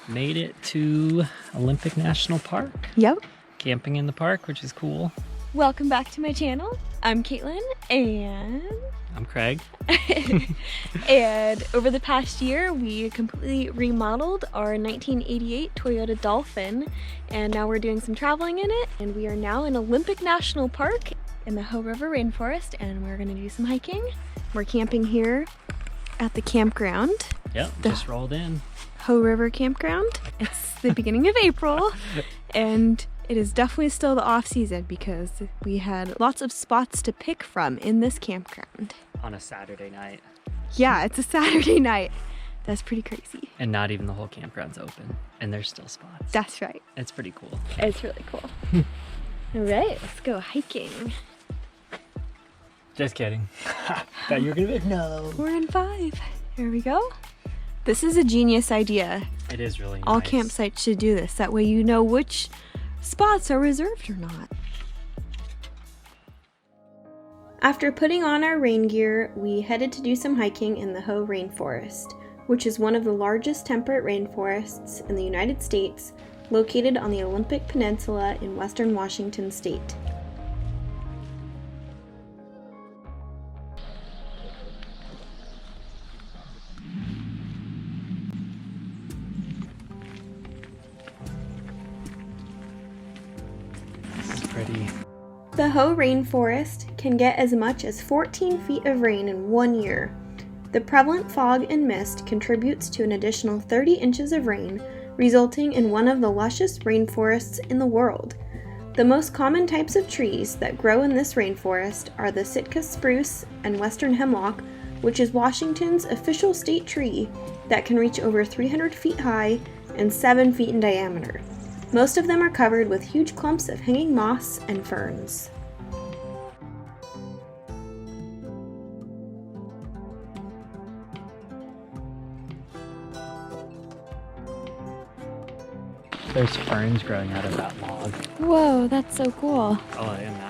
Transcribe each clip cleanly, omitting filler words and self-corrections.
Made it to Olympic National Park. Yep. Camping in the park, which is cool. Welcome back to my channel. I'm Kaitlyn and I'm Craig. And over the past year, we completely remodeled our 1988 Toyota Dolphin, and now we're doing some traveling in it. And we are now in Olympic National Park in the Hoh Rain Forest, and we're gonna do some hiking. We're camping here at the campground. Yep, just rolled in. Hoh River Campground. It's the beginning of April, and it is definitely still the off season because we had lots of spots to pick from in this campground. On a Saturday night. Yeah, it's a Saturday night. That's pretty crazy. And not even the whole campground's open, and there's still spots. That's right. It's pretty cool. It's really cool. All right, let's go hiking. Just kidding. Thought you were gonna be like, no. We're in 5. Here we go. This is a genius idea. It is really nice. All campsites should do this. That way you know which spots are reserved or not. After putting on our rain gear, we headed to do some hiking in the Hoh Rain Forest, which is one of the largest temperate rainforests in the United States, located on the Olympic Peninsula in western Washington state. Pretty. The Hoh Rain Forest can get as much as 14 feet of rain in 1 year. The prevalent fog and mist contributes to an additional 30 inches of rain, resulting in one of the lushest rainforests in the world. The most common types of trees that grow in this rainforest are the Sitka spruce and western hemlock, which is Washington's official state tree that can reach over 300 feet high and 7 feet in diameter. Most of them are covered with huge clumps of hanging moss and ferns. There's ferns growing out of that log. Whoa, that's so cool. Oh, and that.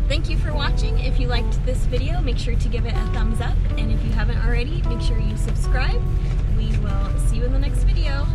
Thank you for watching. If you liked this video, make sure to give it a thumbs up. And if you haven't already, make sure you subscribe. We will see you in the next video.